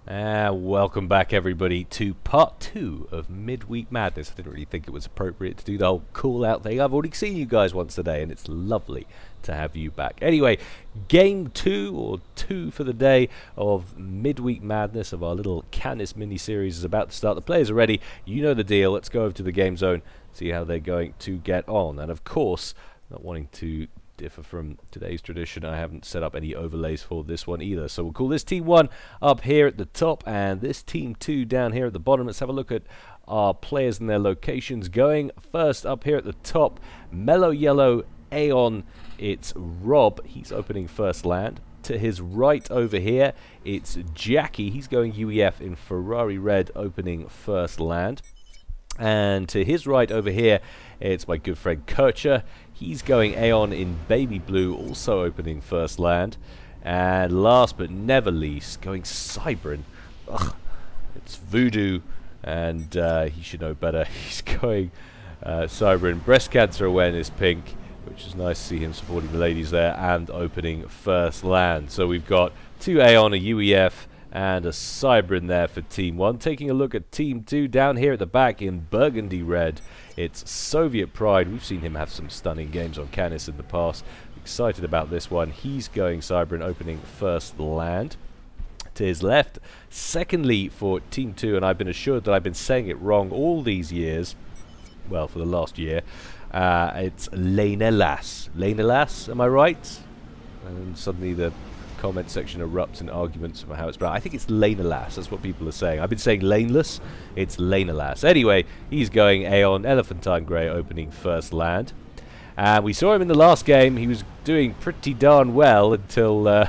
Welcome back, everybody, to part 2 of Midweek Madness. I didn't really think it was appropriate to do the whole call-out thing. I've already seen you guys once today, and it's lovely to have you back. Anyway, game 2, or 2 for the day, of Midweek Madness of our little Canis mini-series is about to start. The players are ready. You know the deal. Let's go over to the game zone, see how they're going to get on. And, of course, not wanting to differ from today's tradition, I haven't set up any overlays for this one either. So we'll call this Team 1 up here at the top and this Team 2 down here at the bottom. Let's have a look at our players and their locations. Going first up here at the top, Mellow Yellow Aeon, it's Rob. He's opening first land. To his right over here, it's Jackie. He's going UEF in Ferrari Red, opening first land. And to his right over here, it's my good friend Kircher. He's going Aeon in Baby Blue, also opening first land. And last but never least, going Cybrin. Ugh, it's Voodoo, and he should know better. He's going Cybrin. Breast Cancer Awareness Pink, which is nice to see him supporting the ladies there, and opening first land. So we've got 2 Aeon, a UEF, and a Cybrin there for Team 1. Taking a look at Team 2 down here at the back in Burgundy Red. It's Soviet Pride. We've seen him have some stunning games on Canis in the past. Excited about this one. He's going Cybrin, opening first land. To his left, secondly for Team 2, and I've been assured that I've been saying it wrong all these years. Well, for the last year. It's Lena Lass. Lena Lass, am I right? And suddenly the comment section erupts in arguments about how it's pronounced. I think it's Lena Lass, that's what people are saying. I've been saying Laneless, it's Lena Lass. Anyway, he's going Aeon, Elephantine Grey, opening first land. And we saw him in the last game. He was doing pretty darn well until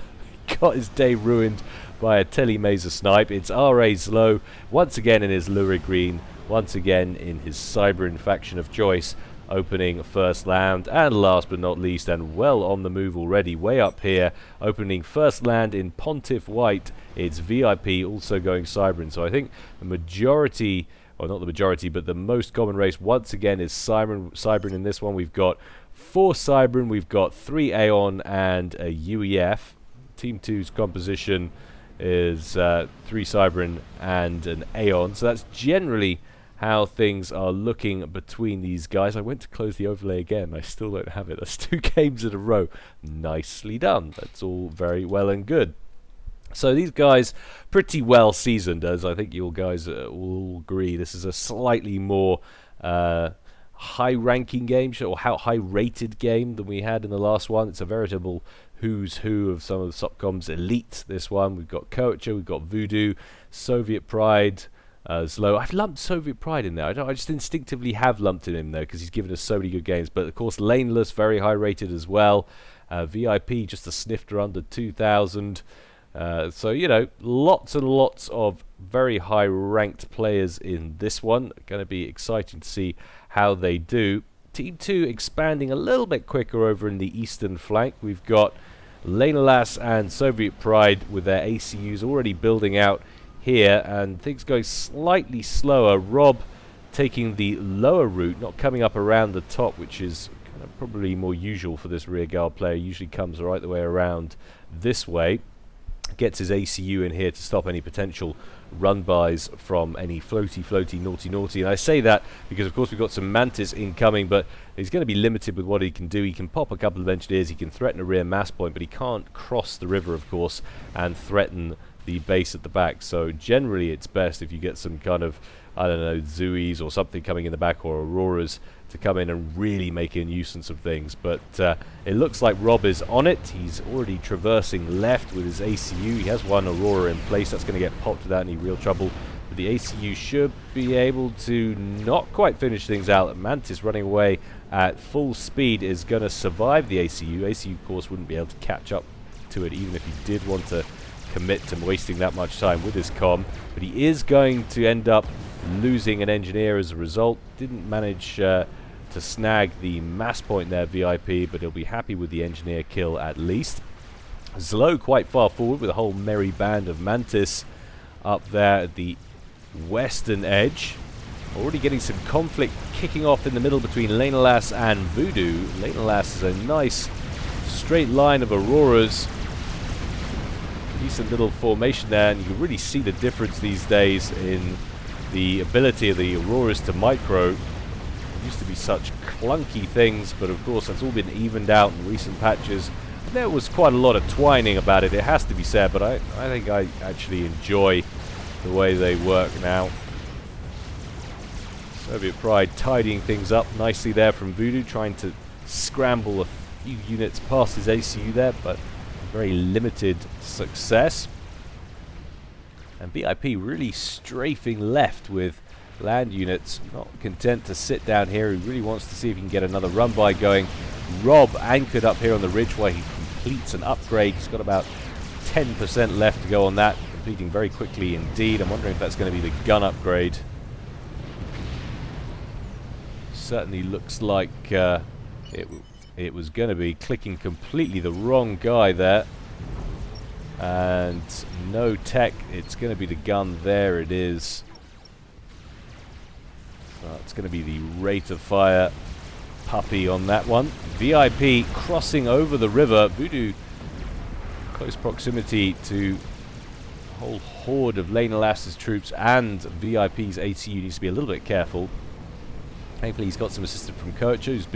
he got his day ruined by a Telemazer snipe. It's R.A. Slow, once again in his Lurid Green, once again in his Cybrin faction of choice, opening first land. And last but not least, and well on the move already, way up here, opening first land in Pontiff White, it's VIP, also going Cybrin. So I think the majority, or not the majority, but the most common race once again is Cybrin in this one. We've got 4 Cybrin, we've got 3 Aeon and a UEF. Team 2's composition is 3 Cybrin and an Aeon. So that's generally how things are looking between these guys. I went to close the overlay again. I still don't have it. That's 2 games in a row. Nicely done. That's all very well and good. So these guys pretty well seasoned, as I think you guys will agree. This is a slightly more high-ranking game, or high-rated game than we had in the last one. It's a veritable who's who of some of the Sopcom's elite, this one. We've got Kocha, we've got Voodoo, Soviet Pride, Slow. I've lumped Soviet Pride in there. I just instinctively have lumped him in there because he's given us so many good games. But of course, Laneless, very high rated as well. VIP, just a snifter under 2,000. So, you know, lots and lots of very high ranked players in this one. Going to be exciting to see how they do. Team 2 expanding a little bit quicker over in the eastern flank. We've got Lena Lass and Soviet Pride with their ACUs already building out here, and things going slightly slower. Rob taking the lower route, not coming up around the top, which is kind of probably more usual for this rearguard player. Usually comes right the way around this way. Gets his ACU in here to stop any potential run-bys from any floaty, naughty. And I say that because, of course, we've got some Mantis incoming, but he's going to be limited with what he can do. He can pop a couple of engineers, he can threaten a rear mass point, but he can't cross the river, of course, and threaten the base at the back. So generally it's best if you get some kind of, I don't know, Zuis or something coming in the back, or Auroras, to come in and really make a nuisance of things. But it looks like Rob is on it. He's already traversing left with his ACU. He has one Aurora in place. That's going to get popped without any real trouble. But the ACU should be able to not quite finish things out. Mantis running away at full speed is going to survive the ACU. ACU, of course, wouldn't be able to catch up to it, even if he did want to commit to wasting that much time with his comm. But he is going to end up losing an engineer as a result. Didn't manage to snag the mass point there, VIP, but he'll be happy with the engineer kill at least. Zlo quite far forward with a whole merry band of Mantis up there at the western edge. Already getting some conflict kicking off in the middle between Lena Lass and Voodoo. Lena Lass is a nice straight line of Auroras. decent little formation there, and you can really see the difference these days in the ability of the Auroras to micro. It used to be such clunky things, but of course that's all been evened out in recent patches. There was quite a lot of twining about it, it has to be said, but I think I actually enjoy the way they work now. Soviet Pride tidying things up nicely there from Voodoo, trying to scramble a few units past his ACU there, but very limited success. And VIP really strafing left with land units, not content to sit down here. He really wants to see if he can get another run by going. Rob anchored up here on the ridge while he completes an upgrade. He's got about 10% left to go on that, completing very quickly indeed. I'm wondering if that's going to be the gun upgrade. Certainly looks like it was going to be. Clicking completely the wrong guy there. And no tech. It's going to be the gun. There it is. So it's going to be the rate of fire puppy on that one. VIP crossing over the river. Voodoo close proximity to a whole horde of Lane Elas's troops, and VIP's ACU needs to be a little bit careful. Thankfully he's got some assistance from Kircher, who's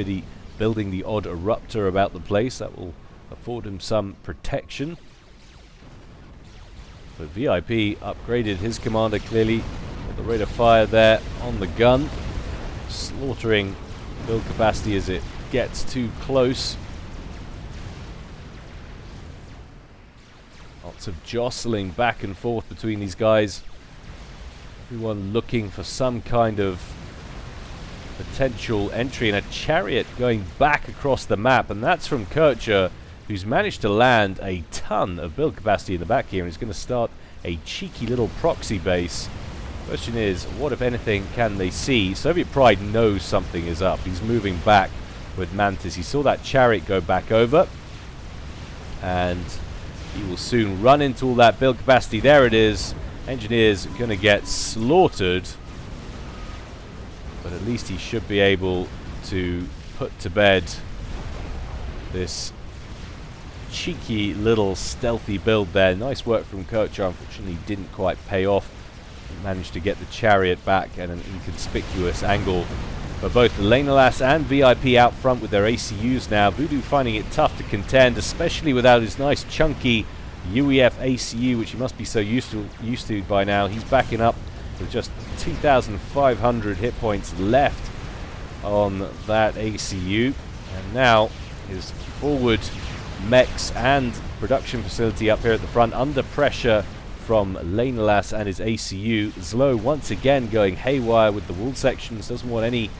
building the odd eruptor about the place. That will afford him some protection. But VIP upgraded his commander clearly. Got the rate of fire there on the gun, slaughtering build capacity as it gets too close. Lots of jostling back and forth between these guys. Everyone looking for some kind of potential entry, and a chariot going back across the map, and that's from Kircher, who's managed to land a ton of build capacity in the back here, and is going to start a cheeky little proxy base. Question is, what if anything can they see? Soviet Pride knows something is up. He's moving back with Mantis. He saw that chariot go back over, and he will soon run into all that build capacity. There it is. Engineers are going to get slaughtered, but at least he should be able to put to bed this cheeky little stealthy build there. Nice work from Kircher. Unfortunately didn't quite pay off. He managed to get the chariot back at an inconspicuous angle. But both Lane Elas and VIP out front with their ACUs now. Voodoo finding it tough to contend, especially without his nice chunky UEF ACU, which he must be so used to by now. He's backing up with just 2,500 hit points left on that ACU. And now his forward mechs and production facility up here at the front under pressure from Lane Elas and his ACU. Zlo once again going haywire with the wall sections. Doesn't want any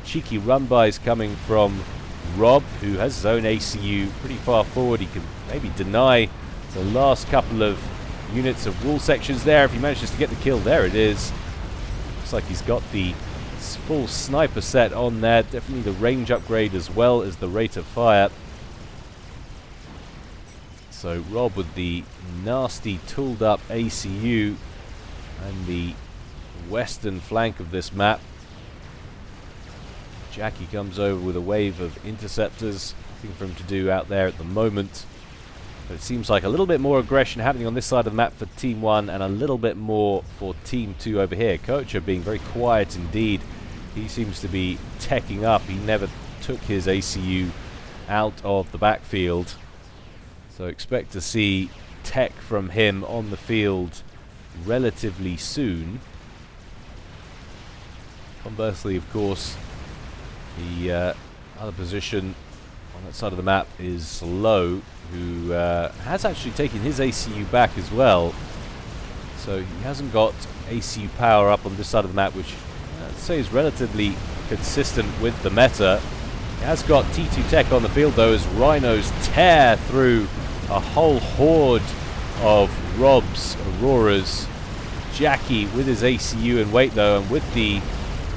cheeky run-bys coming from Rob, who has his own ACU pretty far forward. He can maybe deny the last couple of units of wall sections there if he manages to get the kill. There it is. Looks like he's got the full sniper set on there. Definitely the range upgrade as well as the rate of fire. So Rob with the nasty tooled up ACU and the western flank of this map. Jackie comes over with a wave of interceptors. Nothing for him to do out there at the moment. But it seems like a little bit more aggression happening on this side of the map for Team 1 and a little bit more for Team 2 over here. Kircher being very quiet indeed. He seems to be teching up. He never took his ACU out of the backfield. So expect to see tech from him on the field relatively soon. Conversely, of course, the other position on that side of the map is Slow, who has actually taken his ACU back as well. So he hasn't got ACU power up on this side of the map, which I'd say is relatively consistent with the meta. He has got T2 tech on the field though, as Rhinos tear through a whole horde of Rob's Auroras. Jackie with his ACU in wait though, and with the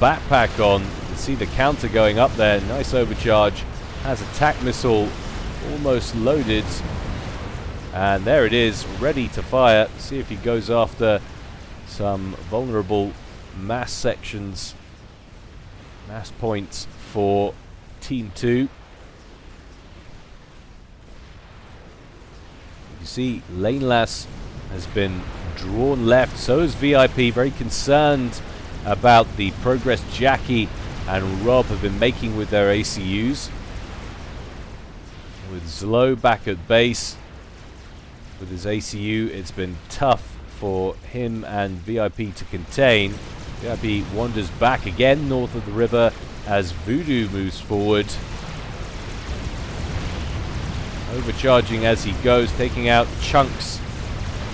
backpack on, you can see the counter going up there. Nice overcharge. Has attack missile almost loaded, and there it is, ready to fire. See if he goes after some vulnerable mass sections, mass points for Team 2. You can see Lane Elas has been drawn left. So is VIP, very concerned about the progress Jackie and Rob have been making with their ACUs. With Zlo back at base with his ACU, it's been tough for him and VIP to contain. VIP wanders back again north of the river as Voodoo moves forward. Overcharging as he goes, taking out chunks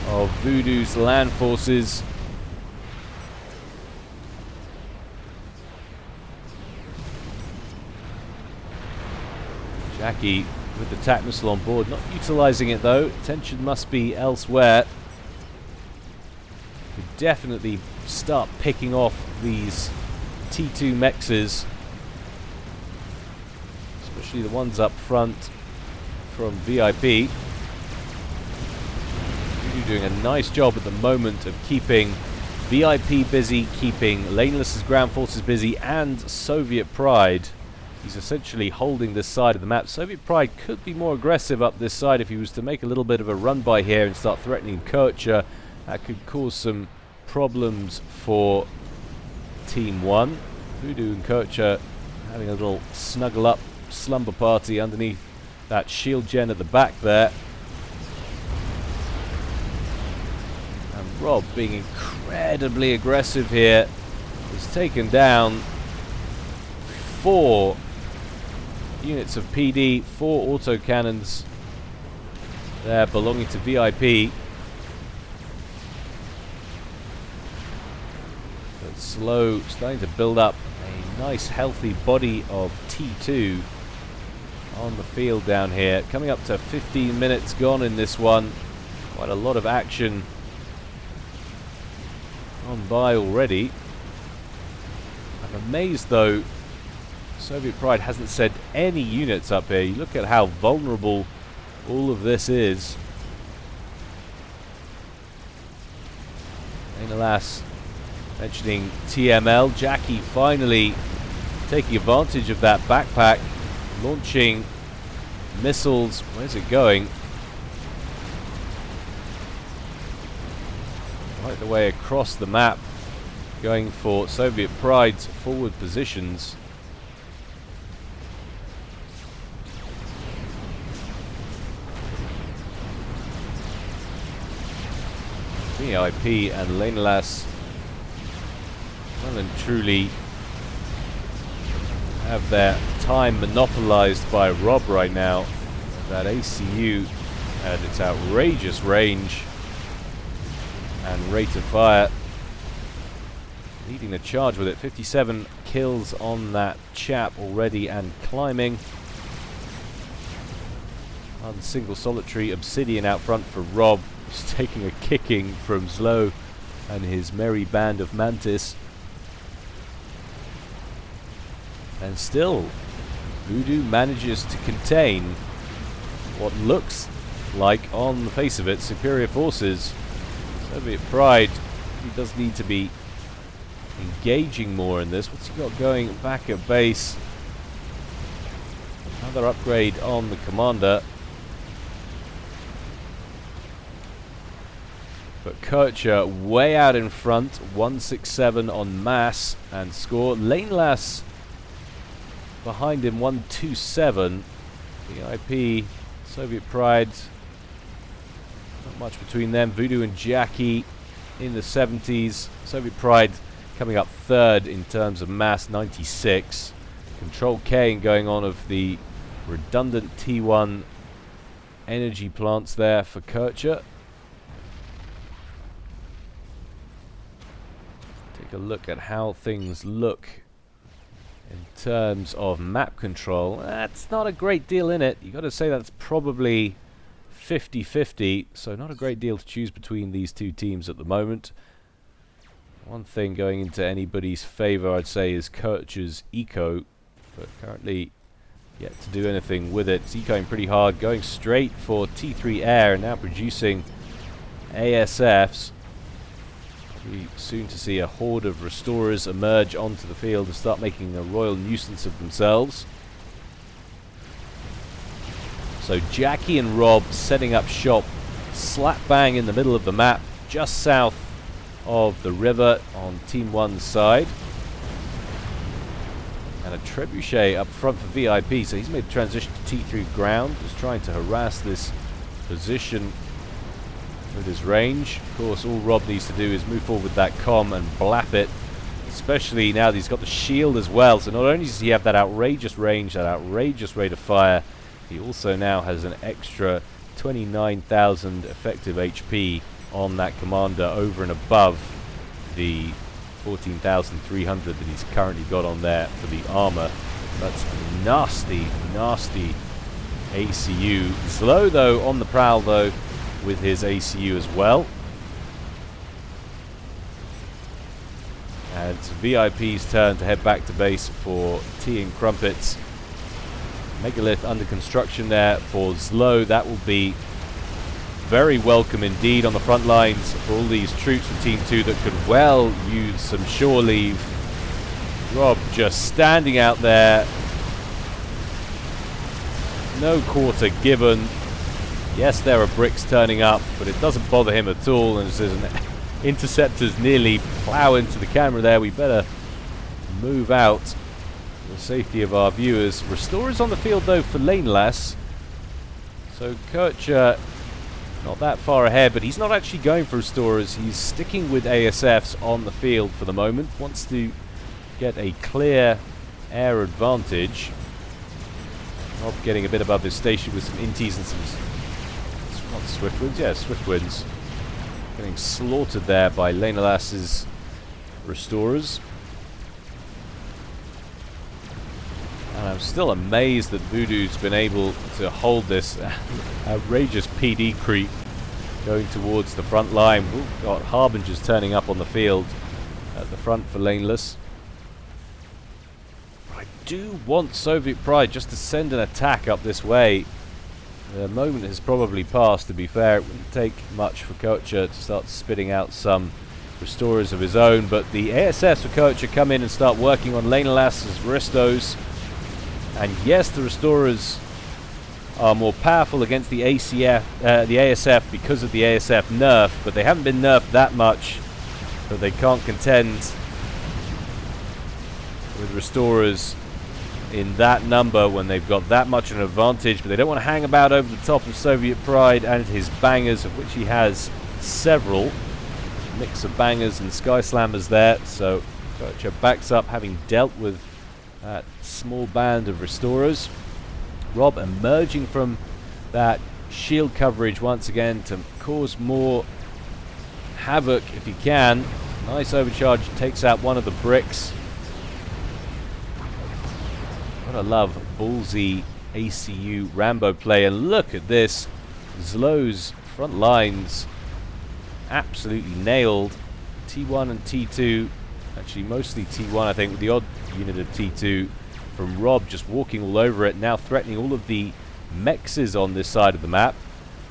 of Voodoo's land forces. Jackie with the TAC missile on board, not utilizing it though. Attention must be elsewhere. Could definitely start picking off these T2 mexes, especially the ones up front from VIP. You're doing a nice job at the moment of keeping VIP busy, keeping Laneless's ground forces busy, and Soviet Pride. He's essentially holding this side of the map. Soviet Pride could be more aggressive up this side if he was to make a little bit of a run by here and start threatening Kircher. That could cause some problems for Team 1. Voodoo and Kircher having a little snuggle up slumber party underneath that shield gen at the back there. And Rob, being incredibly aggressive here, has taken down 4 units of PD, 4 autocannons there belonging to VIP. But Slow starting to build up a nice healthy body of T2 on the field down here. Coming up to 15 minutes gone in this one. Quite a lot of action on by already. I'm amazed though Soviet Pride hasn't sent any units up here. You look at how vulnerable all of this is. And alas, mentioning TML, Jackie finally taking advantage of that backpack, launching missiles. Where's it going? Right the way across the map, going for Soviet Pride's forward positions. VIP and Lanelas well and truly have their time monopolized by Rob right now. That ACU at its outrageous range and rate of fire, leading the charge with it. 57 kills on that chap already and climbing. On single solitary Obsidian out front for Rob. He's taking a kicking from Zlo and his merry band of Mantis. And still, Voodoo manages to contain what looks like, on the face of it, superior forces. Soviet Pride, he does need to be engaging more in this. What's he got going back at base? Another upgrade on the commander. But Kircher way out in front, 167 on mass and score. Lanelas behind him, 127. VIP, Soviet Pride, not much between them. Voodoo and Jackie in the 70s. Soviet Pride coming up third in terms of mass, 96. Control K going on of the redundant T1 energy plants there for Kircher. Take a look at how things look in terms of map control. That's not a great deal in it. You've got to say that's probably 50-50, so not a great deal to choose between these two teams at the moment. One thing going into anybody's favor, I'd say, is Kircher's eco, but currently yet to do anything with it. It's ecoing pretty hard, going straight for T3 air, and now producing ASFs. Be soon to see a horde of restorers emerge onto the field and start making a royal nuisance of themselves. So Jackie and Rob setting up shop slap bang in the middle of the map, just south of the river on Team 1's side. And a trebuchet up front for VIP, so he's made the transition to T3 ground, just trying to harass this position with his range. Of course, all Rob needs to do is move forward with that comm and blap it, especially now that he's got the shield as well. So not only does he have that outrageous range, that outrageous rate of fire, he also now has an extra 29,000 effective HP on that commander over and above the 14,300 that he's currently got on there for the armor. That's nasty, nasty ACU. Slow though on the prowl though with his ACU as well. And it's VIP's turn to head back to base for tea and crumpets. Megalith under construction there for Zlo. That will be very welcome indeed on the front lines for all these troops from Team 2 that could well use some shore leave. Rob just standing out there. No quarter given. Yes, there are bricks turning up, but it doesn't bother him at all. And as an interceptors nearly plow into the camera there, we better move out for the safety of our viewers. Restorers on the field though for Lanelass. So Kircher not that far ahead, but he's not actually going for restorers. He's sticking with ASFs on the field for the moment. Wants to get a clear air advantage. Rob getting a bit above his station with some inties and some not swift winds, yeah, swift winds. Getting slaughtered there by Lanelass's restorers. And I'm still amazed that Voodoo's been able to hold this outrageous PD creep going towards the front line. We've got Harbingers turning up on the field at the front for Laneless. I do want Soviet Pride just to send an attack up this way. The moment has probably passed, to be fair. It wouldn't take much for Kocha to start spitting out some restorers of his own, but the ASS for Kocha come in and start working on Lanelass's Ristos. And yes, the restorers are more powerful against the ASF because of the ASF nerf, but they haven't been nerfed that much that they can't contend with restorers in that number when they've got that much of an advantage. But they don't want to hang about over the top of Soviet Pride and his bangers, of which he has several. Mix of bangers and sky slammers there. So Kocha backs up, having dealt with that small band of restorers. Rob emerging from that shield coverage once again to cause more havoc if he can. Nice overcharge, takes out one of the bricks. What a love ballsy ACU Rambo play, and look at this. Zlo's front lines absolutely nailed. T1 and T2, actually mostly T1 I think, with the odd unit of T2 from Rob just walking all over it, now threatening all of the mexes on this side of the map.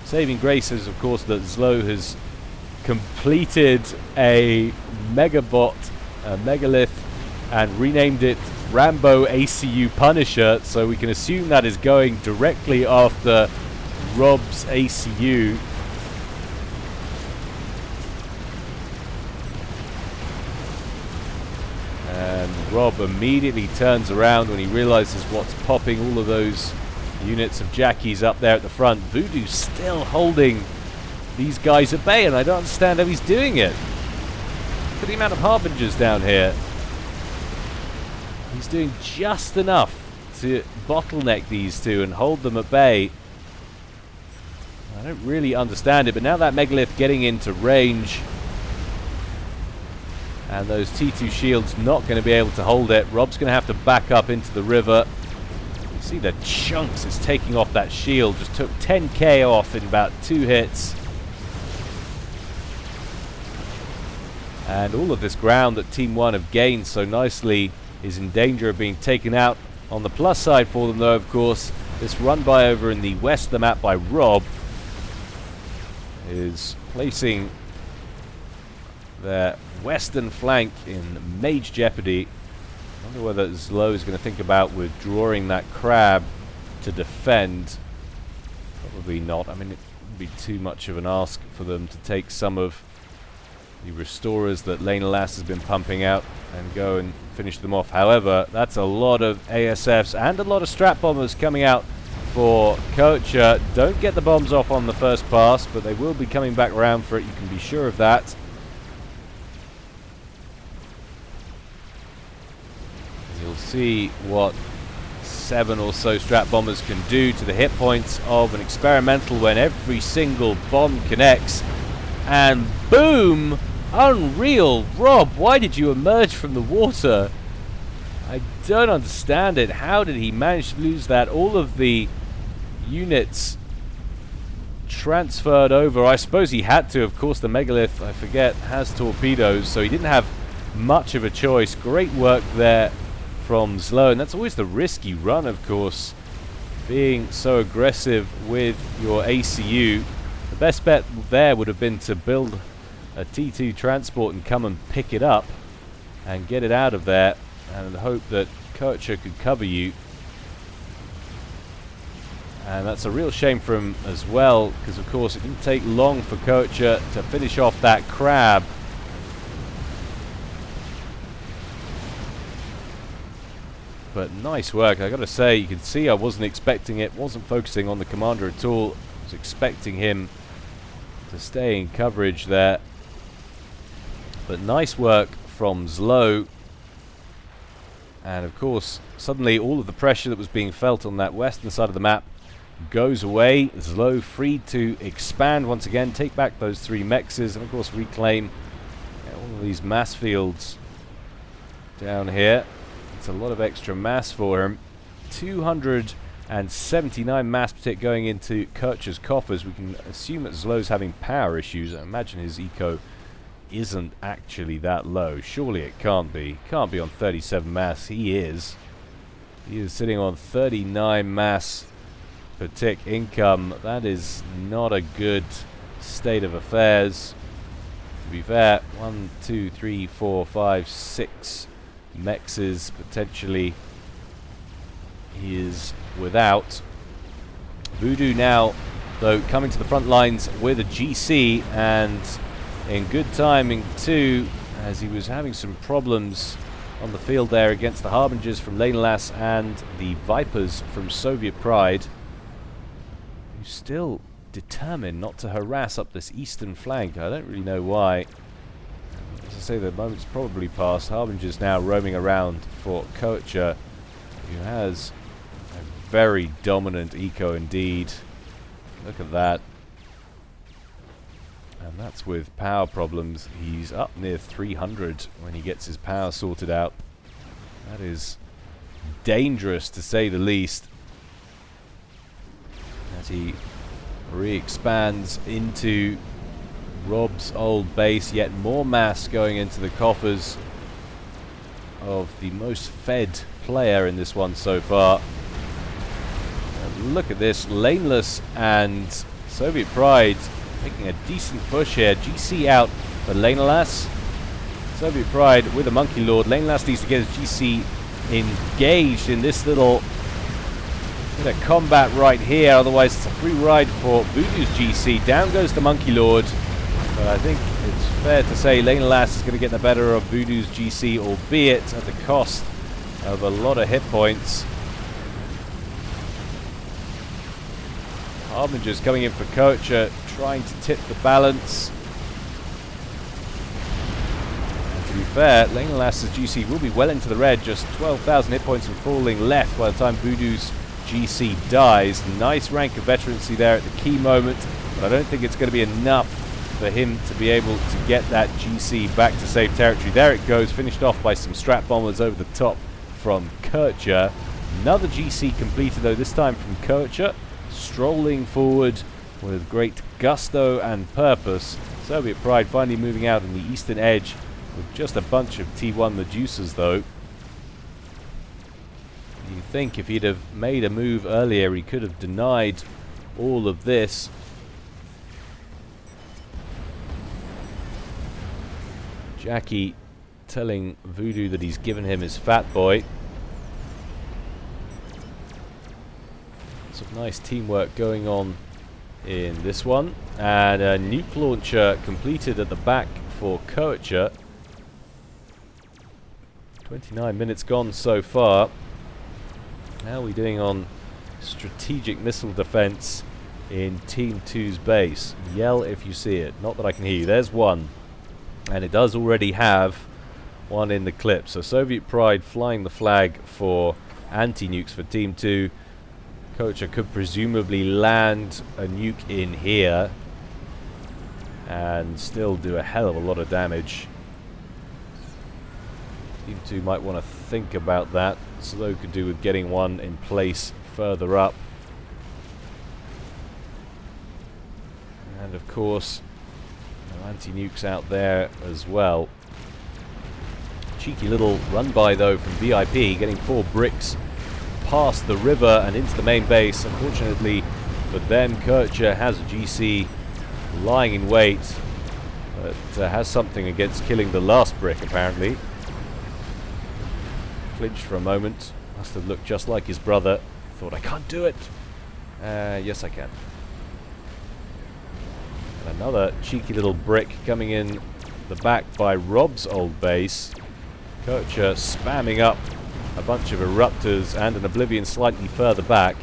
Saving grace is of course that Zlo has completed a megabot, a megalith, and renamed it Rambo ACU Punisher, so we can assume that is going directly after Rob's ACU. And Rob immediately turns around when he realizes what's popping. All of those units of Jackies up there at the front. Voodoo still holding these guys at bay, and I don't understand how he's doing it. Look at the amount of Harbingers down here. He's doing just enough to bottleneck these two and hold them at bay. I don't really understand it, but now that megalith getting into range, and those T2 shields not going to be able to hold it. Rob's going to have to back up into the river. You see the chunks it's taking off that shield. Just took 10k off in about 2 hits. And all of this ground that Team 1 have gained so nicely is in danger of being taken out. On the plus side for them though, of course, this run by over in the west of the map by Rob is placing their western flank in major jeopardy. I wonder whether Zlo is going to think about withdrawing that crab to defend. Probably not. I mean, be too much of an ask for them to take some of the restorers that Lane Lass has been pumping out and go and finish them off. However, that's a lot of ASFs and a lot of strap bombers coming out for Kocha. Don't get the bombs off on the first pass, but they will be coming back around for it, you can be sure of that. And you'll see what 7 or so strap bombers can do to the hit points of an experimental when every single bomb connects. And boom! Unreal! Rob, why did you emerge from the water? I don't understand it. How did he manage to lose that? All of the units transferred over. I suppose he had to. Of course, the megalith, I forget, has torpedoes, so he didn't have much of a choice. Great work there from Zlo, and that's always the risk you run, of course, being so aggressive with your ACU. The best bet there would have been to build a T2 transport and come and pick it up and get it out of there and hope that Kocha could cover you. And that's a real shame for him as well, because of course it didn't take long for Kocha to finish off that crab. But nice work, I gotta say. You can see I wasn't expecting it, wasn't focusing on the commander at all. I was expecting him to stay in coverage there. But nice work from Zlo. And of course, suddenly all of the pressure that was being felt on that western side of the map goes away. Zlo free to expand once again, take back those 3 mexes, and of course reclaim all of these mass fields down here. It's a lot of extra mass for him. 279 mass per tick going into Kocha's coffers. We can assume that Zlo's having power issues. I imagine his eco isn't actually that low. Surely it can't be. Can't be on 37 mass. He is. He is sitting on 39 mass per tick income. That is not a good state of affairs. To be fair, 1, 2, 3, 4, 5, 6 mexes potentially he is without. Voodoo now, though, coming to the front lines with a GC, and in good timing too, as he was having some problems on the field there against the Harbingers from Lanelas and the Vipers from Soviet Pride, who's still determined not to harass up this eastern flank. I don't really know why. As I say, the moment's probably passed. Harbingers now roaming around for Kocha, who has a very dominant eco indeed. Look at that. And that's with power problems. He's up near 300 when he gets his power sorted out. That is dangerous, to say the least, as he re-expands into Rob's old base. Yet more mass going into the coffers of the most fed player in this one so far. And look at this. Laneless and Soviet Pride making a decent push here. GC out for Lanelas. Soviet Pride with a Monkey Lord. Lanelas needs to get his GC engaged in this little bit of combat right here. Otherwise it's a free ride for Voodoo's GC. Down goes the Monkey Lord. But I think it's fair to say Lanelas is going to get the better of Voodoo's GC, albeit at the cost of a lot of hit points. Harbingers coming in for Kocha, trying to tip the balance. And to be fair, Lanelas' GC will be well into the red, just 12,000 hit points and falling left by the time Voodoo's GC dies. Nice rank of veterancy there at the key moment, but I don't think it's going to be enough for him to be able to get that GC back to safe territory. There it goes, finished off by some strap bombers over the top from Kocha. Another GC completed, though, this time from Kocha, strolling forward with great gusto and purpose. Soviet Pride finally moving out on the eastern edge with just a bunch of T1 Medusas, though. You think if he'd have made a move earlier, he could have denied all of this. Jackie telling Voodoo that he's given him his fat boy. Some nice teamwork going on in this one. And a nuke launcher completed at the back for Kocha. 29 minutes gone so far. How are we doing on strategic missile defense in Team 2's base? Yell if you see it. Not that I can hear you. There's one. And it does already have one in the clip. So Soviet Pride flying the flag for anti-nukes for Team 2. Kocha could presumably land a nuke in here and still do a hell of a lot of damage. Team 2 might want to think about that. Slow could do with getting one in place further up. And of course, anti-nukes out there as well. Cheeky little run by though from VIP, getting 4 bricks past the river and into the main base. Unfortunately for them, Kocha has a GC lying in wait, but has something against killing the last brick apparently. Flinched for a moment, must have looked just like his brother. Thought, I can't do it. Yes I can. And another cheeky little brick coming in the back by Rob's old base. Kocha spamming up a bunch of eruptors and an Oblivion slightly further back.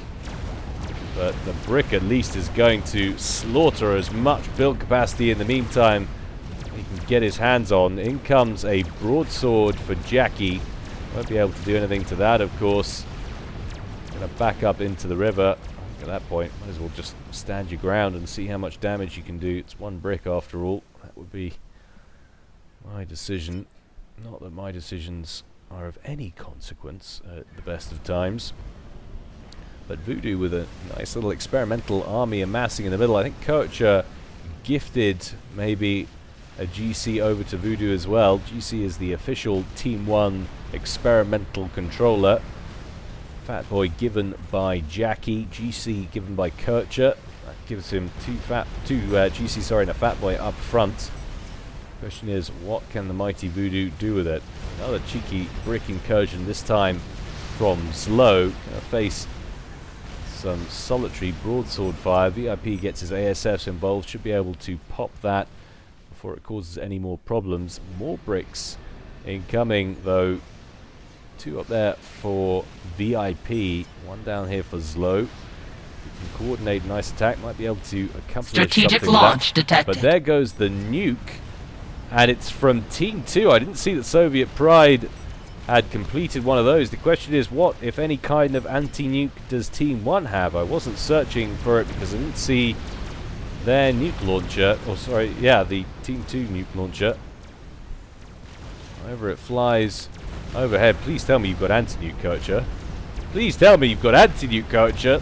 But the brick at least is going to slaughter as much build capacity in the meantime he can get his hands on. In comes a broadsword for Jackie. Won't be able to do anything to that, of course. Gonna back up into the river. I think at that point, might as well just stand your ground and see how much damage you can do. It's one brick after all. That would be my decision. Not that my decisions are of any consequence at the best of times. But Voodoo with a nice little experimental army amassing in the middle. I think Kocha gifted maybe a GC over to Voodoo as well. GC is the official Team 1 experimental controller. Fat Boy given by Jackie, GC given by Kocha. That gives him two GC and a Fat Boy up front. Question is, what can the mighty Voodoo do with it? Another cheeky brick incursion, this time from Slow. Gonna face some solitary broadsword fire. VIP gets his ASFs involved, should be able to pop that before it causes any more problems. More bricks incoming though. 2 up there for VIP, 1 down here for Zlo. You can coordinate a nice attack, might be able to accomplish strategic something launch with that. detected. But there goes the nuke, and it's from Team 2. I didn't see that Soviet Pride had completed one of those. The question is, what, if any, kind of anti-nuke does Team 1 have? I wasn't searching for it because I didn't see their nuke launcher. Oh, sorry, yeah, the Team 2 nuke launcher. However it flies overhead. Please tell me you've got anti-nuke, Kocha. Please tell me you've got anti-nuke, Kocha.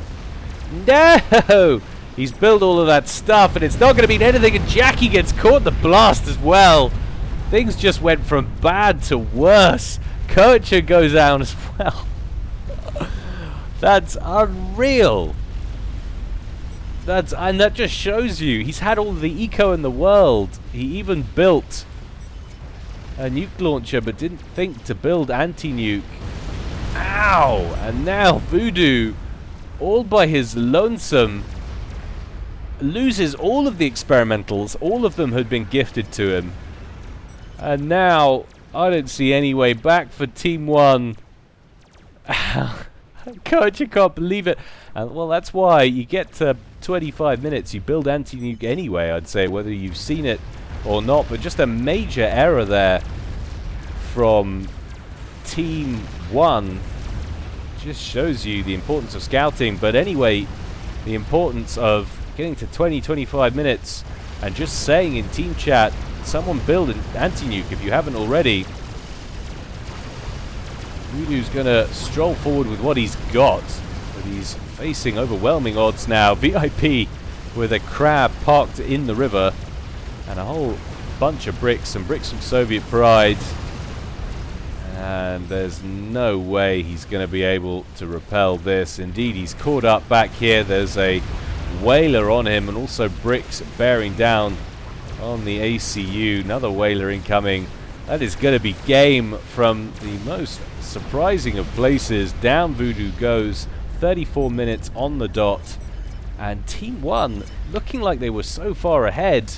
No! He's built all of that stuff, and it's not going to mean anything, and Jackie gets caught in the blast as well. Things just went from bad to worse. Kocha goes down as well. That's unreal. And that just shows you, he's had all the eco in the world. He even built a nuke launcher, but didn't think to build anti-nuke. Ow! And now Voodoo, all by his lonesome, loses all of the experimentals. All of them had been gifted to him. And now, I don't see any way back for Team 1. Kocha can't believe it. And well, that's why you get to 25 minutes, you build anti-nuke anyway, I'd say, whether you've seen it or not. But just a major error there from Team 1. Just shows you the importance of scouting. But anyway, the importance of getting to 20-25 minutes and just saying in team chat, someone build an anti-nuke if you haven't already. Voodoo's gonna stroll forward with what he's got, but he's facing overwhelming odds now. VIP with a crab parked in the river and a whole bunch of bricks, some bricks from Soviet Pride, and there's no way he's going to be able to repel this. Indeed, he's caught up back here. There's a whaler on him and also bricks bearing down on the ACU. Another whaler incoming. That is going to be game from the most surprising of places. Down Voodoo goes. 34 minutes on the dot. And Team 1, looking like they were so far ahead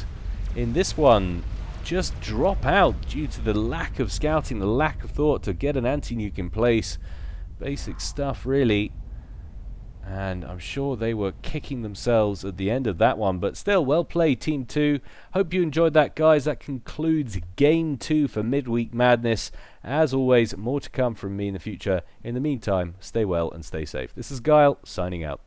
in this one, just drop out due to the lack of scouting, the lack of thought to get an anti-nuke in place. Basic stuff, really. And I'm sure they were kicking themselves at the end of that one. But still, well played, Team 2. Hope you enjoyed that, guys. That concludes Game 2 for Midweek Madness. As always, more to come from me in the future. In the meantime, stay well and stay safe. This is Gyle, signing out.